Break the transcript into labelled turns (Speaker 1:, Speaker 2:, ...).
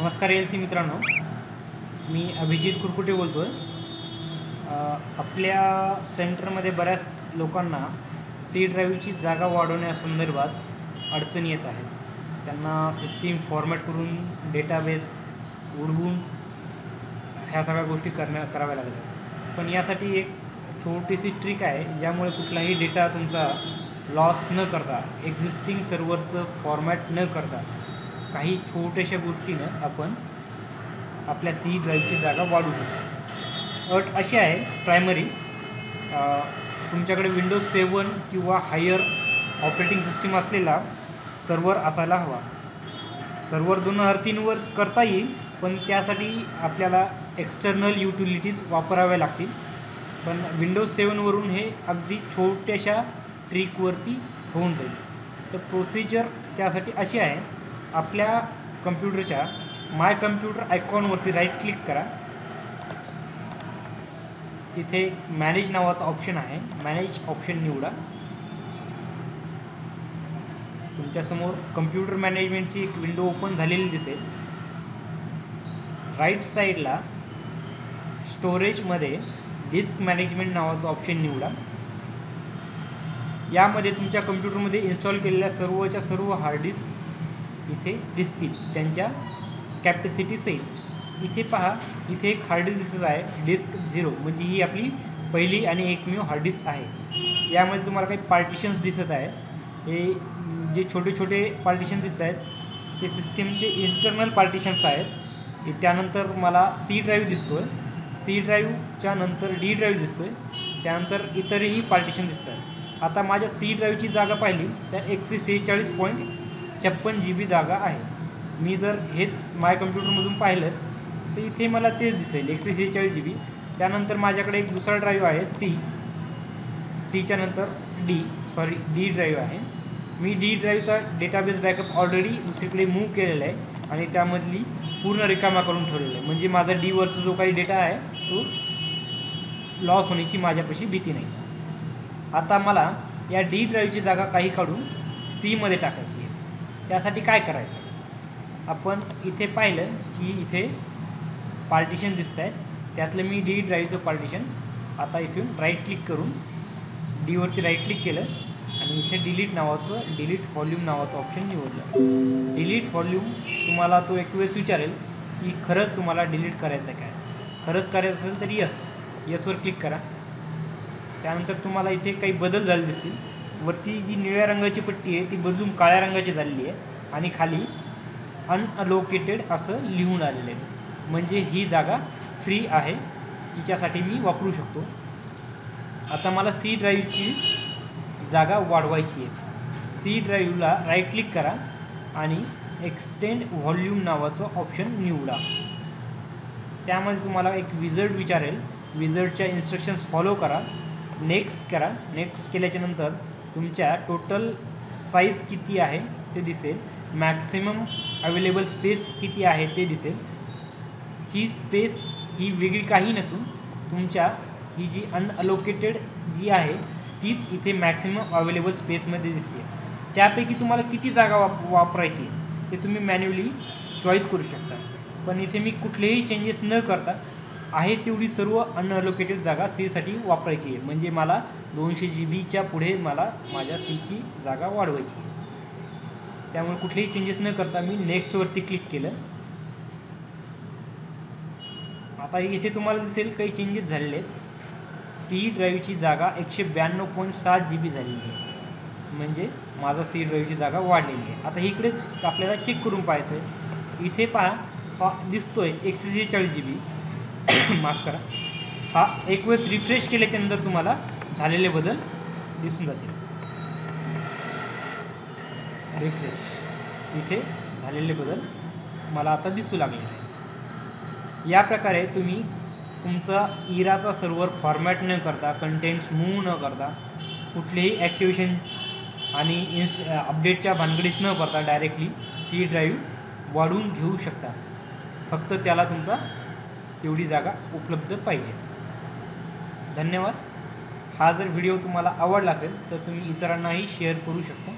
Speaker 1: नमस्कार एल.सी मित्रांनो, मी अभिजित कुरकुटे बोलतोय। आपल्या सेंटरमध्ये बऱ्याच लोकांना सी ड्राईव्हची जागा वाढवण्यासंदर्भात अडचणी येत आहेत। त्यांना सिस्टीम फॉर्मॅट करून डेटाबेस उडवून ह्या सगळ्या गोष्टी कराव्या लागतात। पण यासाठी एक छोटीशी ट्रिक आहे, ज्यामुळे कुठलाही डेटा तुमचा लॉस न करता, एक्झिस्टिंग सर्व्हरचं फॉर्मॅट न करता, काही छोट्याशा गोष्टीनं आपण आपल्या सी ड्राईव्हची जागा वाढवू शकतो। अट अशी आहे, प्रायमरी तुमच्याकडे विंडोज 7 किंवा हायर ऑपरेटिंग सिस्टीम असलेला सर्व्हर असायला हवा। सर्व्हर 2003 वर करता येईल, पण त्यासाठी आपल्याला एक्सटर्नल युटिलिटीज वापराव्या लागतील। पण विंडोज 7 वरून हे अगदी छोट्याशा ट्रिकवरती होऊन जाईल। तर प्रोसिजर त्यासाठी अशी आहे, आपल्या कम्प्युटरच्या माय कम्प्युटर आयकॉनवरती राईट क्लिक करा। तिथे मॅनेज नावाचा ऑप्शन आहे, मॅनेज ऑप्शन निवडा। तुमच्यासमोर कम्प्युटर मॅनेजमेंटची एक विंडो ओपन झालेली दिसेल। राईट साईडला स्टोरेजमध्ये डिस्क मॅनेजमेंट नावाचा ऑप्शन निवडा। यामध्ये तुमच्या कम्प्युटरमध्ये इन्स्टॉल केलेल्या सर्व हार्ड डिस्क इथे दिसतील, त्यांच्या कॅपॅसिटी सहित। इथे पहा, इथे एक हार्ड डिस्क दिसत आहे, डिस्क 0, म्हणजे ही आपली पहिली आणि एकमेव हार्ड डिस्क आहे। यामध्ये तुम्हाला काही पार्टिशन्स दिसत आहे। हे जे छोटे छोटे पार्टिशन दिसत आहेत, ते सिस्टीमचे इंटरनल पार्टिशन्स आहेत। त्यानंतर मला सी ड्राईव्ह दिसतोय, सी ड्राईव्हच्या नंतर डी ड्राईव्ह दिसतोय, त्यानंतर इतरही पार्टिशन दिसत आहेत। आता माझ्या सी ड्राईव्हची जागा पाहिली तर 146.56 GB जागा आहे। मी जर हेच माय कम्प्युटरमधून पाहिलं तर इथे मला तेच दिसेल, 146 GB। त्यानंतर माझ्याकडे एक दुसरा ड्राईव्ह आहे, सीच्या नंतर डी ड्राईव्ह आहे। मी डी ड्राईव्हचा डेटाबेस बॅकअप ऑलरेडी दुसरीकडे मूव्ह केलेला आहे आणि त्यामधली पूर्ण रिकामा करून ठेवलेला आहे, म्हणजे माझा डीवरचा जो काही डेटा आहे तो लॉस होण्याची माझ्यापाशी भीती नाही। आता मला या डी ड्राईव्हची जागा काही काढून सीमध्ये टाकायची आहे। त्यासाठी काय करायचं, आपण इथे पाहिलं की इथे पार्टिशन दिसत आहेत, त्यातलं मी डी ड्राईव्हचं पार्टिशन आता इथून राईट क्लिक करून डीवरती राईट क्लिक केलं आणि इथे डिलीट व्हॉल्यूम नावाचं ऑप्शन निवडलं। डिलीट व्हॉल्यूम तुम्हाला तो एक वेळेस विचारेल की खरंच तुम्हाला डिलीट करायचं आहे काय। खरंच करायचं असेल तर येसवर क्लिक करा। त्यानंतर तुम्हाला इथे काही बदल झाले दिसतील। वरती जी निळ्या रंगाची पट्टी आहे ती बदलून काळ्या रंगाची झालेली आहे आणि खाली अनअलोकेटेड असं लिहून आलेलं आहे, म्हणजे ही जागा फ्री आहे, हिच्यासाठी मी वापरू शकतो। आता मला सी ड्राईव्हची जागा वाढवायची आहे। सी ड्राईव्हला राईट क्लिक करा आणि एक्सटेंड व्हॉल्यूम नावाचं ऑप्शन निवडा। त्यामध्ये तुम्हाला एक विझर्ड विचारेल, विझर्डच्या इन्स्ट्रक्शन्स फॉलो करा, नेक्स्ट करा। नेक्स्ट केल्याच्या नंतर तुमच्या टोटल साईज किती आहे ते दिसेल, मॅक्सिमम अवेलेबल स्पेस किती आहे ते दिसेल। ही स्पेस ही वेगळी काही नसून तुमच्या ही जी अनअलोकेटेड जी आहे तीच इथे मॅक्सिमम अवेलेबल स्पेसमध्ये दिसते। त्यापैकी तुम्हाला किती जागा वापरायची ते तुम्ही मॅन्युअली चॉईस करू शकता। पण इथे मी कुठलेही चेंजेस न करता आहे तेवढी सर्व अनअलोकेटेड जागा सीसाठी वापरायची आहे, म्हणजे मला 200 GBच्या पुढे मला माझ्या सीची जागा वाढवायची आहे। त्यामुळे कुठलेही चेंजेस न करता मी नेक्स्टवरती क्लिक केलं। आता इथे तुम्हाला दिसेल काही चेंजेस झालेले आहेत। सी ड्राईव्हची जागा 192.7 GB झालेली आहे, म्हणजे माझा सी ड्राईव्हची जागा वाढलेली आहे। आता इकडेच आपल्याला चेक करून पाहायचं आहे। इथे पहा दिसतोय 146 GB माफ करा। हा एक वेळेस रिफ्रेश केल्याच्या नंतर तुम्हाला झालेले बदल दिसून जातील। रिफ्रेश, इथे झालेले बदल मला आता दिसू लागले आहे। या प्रकारे तुम्ही तुमचा इराचा सर्व्हर फॉर्मॅट न करता, कंटेंट्स मूव्ह न करता, कुठलेही ॲक्टिवेशन आणि अपडेटच्या भानगडीत न पडता डायरेक्टली सी ड्राईव्ह वाढवून घेऊ शकता। फक्त त्याला तुमचा तेवढी जागा उपलब्ध पाहिजे। धन्यवाद। हा जर व्हिडिओ तुम्हाला आवडला असेल तर तुम्ही इतरांनाही शेअर करू शकता।